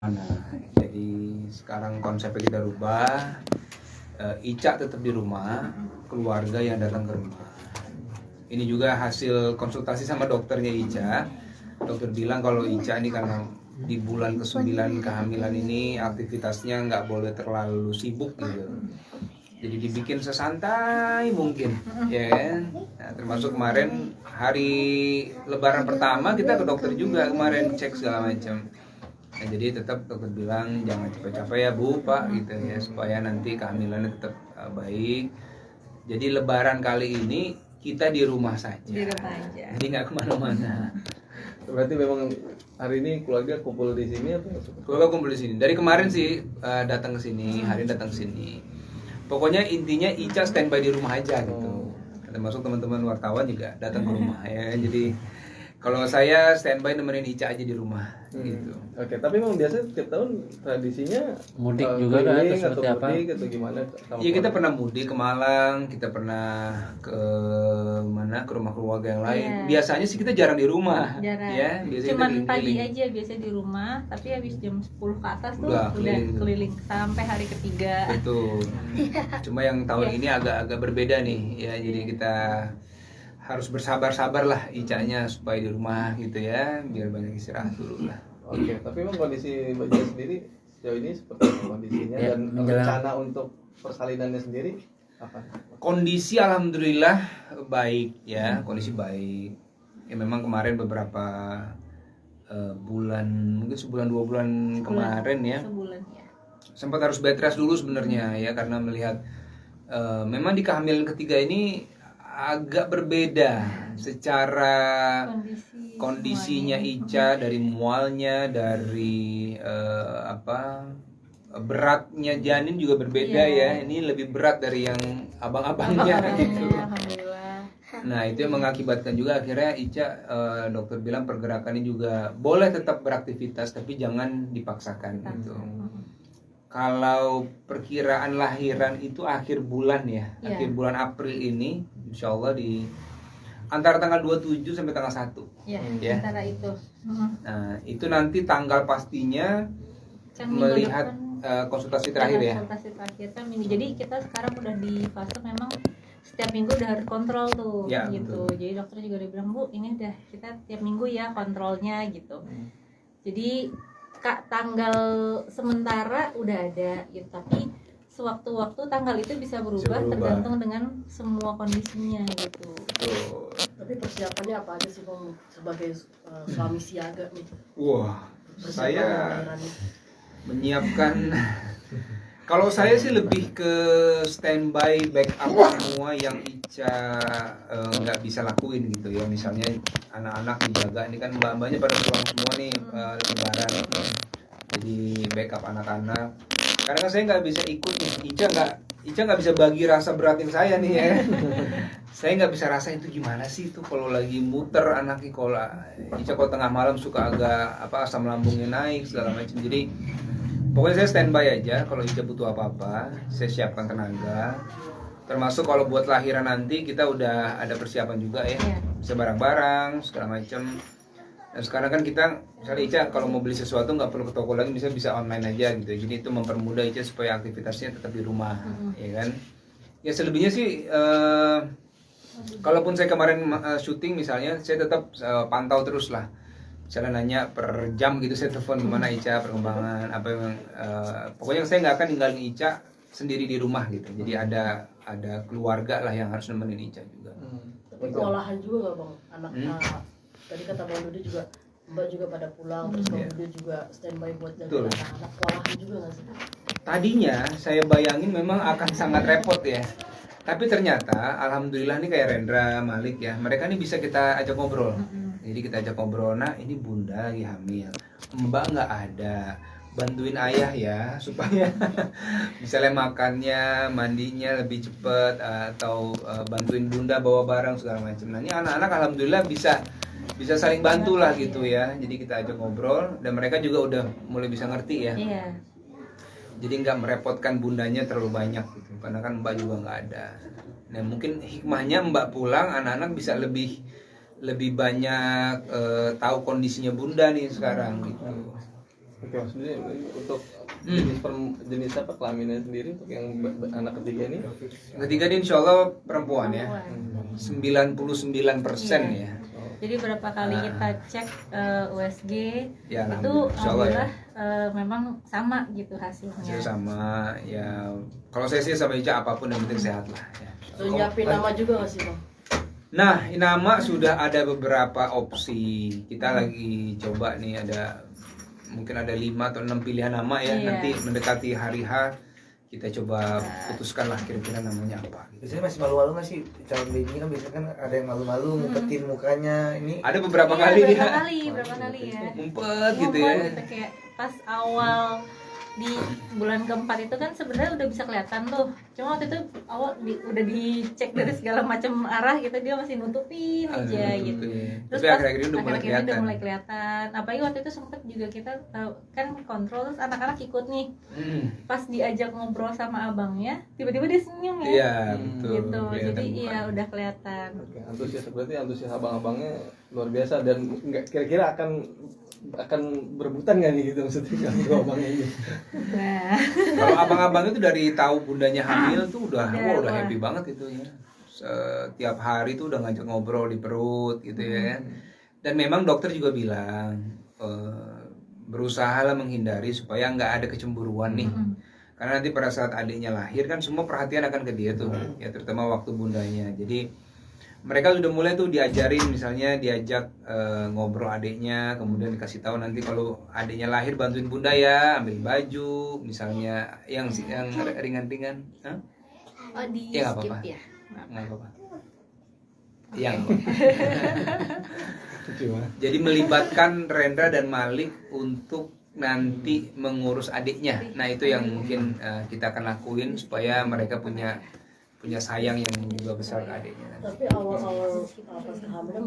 Nah, jadi sekarang konsepnya kita rubah. Ica tetap di rumah, keluarga yang datang ke rumah. Ini juga hasil konsultasi sama dokternya Ica. Dokter bilang kalau Ica ini karena di bulan ke-9 kehamilan ini aktivitasnya nggak boleh terlalu sibuk gitu. Jadi dibikin sesantai mungkin, ya kan? Nah, termasuk kemarin hari Lebaran pertama kita ke dokter juga kemarin cek segala macam. Nah, jadi tetap dokter bilang jangan capek-capek ya Bu, Pak gitu ya, supaya nanti kehamilannya tetap baik. Jadi Lebaran kali ini kita di rumah saja. Di rumah aja. Jadi nggak kemana-mana. Berarti memang hari ini keluarga kumpul di sini atau? Keluarga kumpul di sini. Dari kemarin sih datang ke sini, hari ini datang ke sini. Pokoknya intinya Ica standby di rumah aja gitu. Termasuk teman-teman wartawan juga datang ke rumah ya. Jadi kalau saya standby nemenin Ica aja di rumah gitu. Oke, tapi memang biasa tiap tahun tradisinya mudik juga kan atau seperti apa? Mudik atau gimana? Iya, kita pernah mudik ke Malang, kita pernah ke mana, ke rumah keluarga yang lain. Iya. Biasanya sih kita jarang di rumah. Jarang. Ya, biasanya Cuman kita pagi keliling. aja biasa di rumah, tapi habis jam 10 ke atas tuh Udah udah keliling. keliling sampai hari ketiga. Betul. Cuma yang tahun ini agak-agak berbeda nih ya. Jadi kita harus bersabar-sabar lah Icanya supaya di rumah gitu ya, biar banyak istirahat dulu lah. Oke, tapi memang kondisi Mbak Jaya sendiri sejauh ini seperti apa kondisinya Ya, dan menjelang- rencana untuk persalinannya sendiri apa? Kondisi alhamdulillah baik ya, kondisi baik. Ya memang kemarin beberapa bulan, mungkin sebulan 2 bulan kemarin ya, Sebulan ya. sempat harus bed rest dulu sebenarnya ya, karena melihat memang di kehamilan ketiga ini agak berbeda secara kondisinya Ica, dari mualnya, dari beratnya janin juga berbeda ya. Ini lebih berat dari yang abang-abangnya gitu. Alhamdulillah. Nah, itu yang mengakibatkan juga akhirnya Ica, dokter bilang pergerakannya juga boleh tetap beraktivitas tapi jangan dipaksakan gitu. Kalau perkiraan lahiran itu akhir bulan ya, Iya. akhir bulan April ini, insya Allah di antara tanggal 27 sampai tanggal 1. Ya, Ya. antara itu. Nah, itu nanti tanggal pastinya Kan minggu melihat depan konsultasi terakhir ya. konsultasi terakhir kan minggu. Jadi kita sekarang udah di fase memang setiap minggu udah harus kontrol tuh Ya, gitu. betul. Jadi dokter juga udah bilang, Bu, ini udah kita tiap minggu ya kontrolnya gitu. Jadi Kak, tanggal sementara udah ada gitu, tapi sewaktu-waktu tanggal itu bisa berubah, berubah. tergantung dengan semua kondisinya gitu. Tuh. Tapi persiapannya apa aja sih Bang sebagai suami siaga nih? Wah, Persiapan saya lahirannya. menyiapkan kalau saya sih lebih ke standby backup semua yang Ica nggak bisa lakuin gitu ya, misalnya anak-anak dijaga, ini kan mbak-mbaknya pada pulang semua nih lebaran, jadi backup anak-anak karena kan saya nggak bisa ikut nih. Ica nggak bisa bagi rasa beratin saya nih ya. Saya nggak bisa rasain itu gimana sih itu kalau lagi muter anaknya. Kalau Ica kalau tengah malam suka agak asam lambungnya naik segala macam, jadi pokoknya saya standby aja. Kalau Ica butuh apa-apa, saya siapkan tenaga. Termasuk kalau buat lahiran nanti kita udah ada persiapan juga ya. Iya. Bisa barang-barang segala macam. Dan sekarang kan kita, misalnya Ica kalau mau beli sesuatu nggak perlu ke toko lagi, bisa online aja gitu. Jadi itu mempermudah Ica supaya aktivitasnya tetap di rumah, ya kan. Ya selebihnya sih, kalaupun saya kemarin syuting misalnya, saya tetap pantau terus lah. Misalnya nanya per jam gitu, saya telepon gimana Ica perkembangan apa yang pokoknya saya nggak akan ninggalin Ica sendiri di rumah gitu. Jadi ada keluarga lah yang harus nemenin Ica juga. Tapi kewalahan juga nggak Bang? Anak tadi kata Bang Dudi juga Mbak juga pada pulang, terus Bang Dudi juga standby buat jaga Betul. anak-anak. Kewalahan juga nggak sih? Tadinya saya bayangin memang akan sangat repot ya. Tapi ternyata alhamdulillah nih kayak Rendra, Malik ya, mereka nih bisa kita ajak ngobrol. Jadi kita ajak ngobrol, nah ini bunda lagi hamil, mbak nggak ada, bantuin ayah ya supaya misalnya makannya, mandinya lebih cepet, atau bantuin bunda bawa barang segala macam. Nah ini anak-anak alhamdulillah bisa saling bantu lah gitu ya. Jadi kita ajak ngobrol dan mereka juga udah mulai bisa ngerti ya. Iya. Jadi nggak merepotkan bundanya terlalu banyak gitu, karena kan mbak juga nggak ada. Nah mungkin hikmahnya mbak pulang, anak-anak bisa lebih banyak tahu kondisinya bunda nih sekarang gitu. Oke, maksudnya untuk jenis apa kelaminnya sendiri untuk yang anak ketiga ini? Ketiga ini insya Allah perempuan ya, 99% Iya. ya. Jadi berapa kali kita cek USG Ya, itu insya Allah ya. alhamdulillah memang sama gitu hasilnya. Hasil sama ya. Kalau saya sih sama Ica apapun yang penting sehat lah. Ya. Terus nyiapin nama juga nggak sih bang? Nah, nama sudah ada beberapa opsi. Kita lagi coba nih ada mungkin ada 5 atau 6 pilihan nama ya. Iya. Nanti mendekati hari H kita coba putuskan lah kira-kira namanya apa. Biasanya masih malu-malu nggak sih calon baby kan biasanya kan ada yang malu-malu ngumpetin mukanya ini. Ada beberapa Iya, kali berapa ya. berapa kali ya. Ngumpet gitu Ngumpet ya. gitu, kayak pas awal di bulan keempat itu kan sebenarnya udah bisa kelihatan tuh. Cuma waktu itu awal udah dicek dari segala macam arah gitu, dia masih nutupin aja gitu. Terus Tapi pas akhir-akhir ini udah mulai akhir-akhir ini kelihatan. udah mulai kelihatan. Apalagi waktu itu sempet juga kita kan kontrol, terus anak-anak ikut nih. Pas diajak ngobrol sama abangnya, tiba-tiba dia senyum ya. Iya, betul. Gitu. Kelihatan Jadi mukanya. iya udah kelihatan. Oke, antusias berarti antusias abang-abangnya luar biasa dan nggak kira-kira akan berebutan nggak nih gitu maksudnya kalau abangnya ini? Nah, Kalau abang-abang itu dari tahu bundanya hamil tuh udah Udah, udah wah. happy banget itu ya. Setiap hari tuh udah ngajak ngobrol di perut gitu ya. Dan memang dokter juga bilang berusahalah menghindari supaya nggak ada kecemburuan nih. Karena nanti pada saat adiknya lahir kan semua perhatian akan ke dia tuh, ya terutama waktu bundanya. Jadi mereka sudah mulai tuh diajarin, misalnya diajak ngobrol adiknya, kemudian dikasih tahu nanti kalau adiknya lahir bantuin bunda ya, ambil baju, misalnya yang ringan-ringan. Hah? oh di Ya, nggak skip apa-apa. ya. Nggak apa-apa. Yang jadi melibatkan Rendra dan Malik untuk nanti mengurus adiknya. Nah itu yang mungkin kita akan lakuin supaya mereka punya sayang yang juga besar ke adiknya. Tapi awal-awal pas kehamilan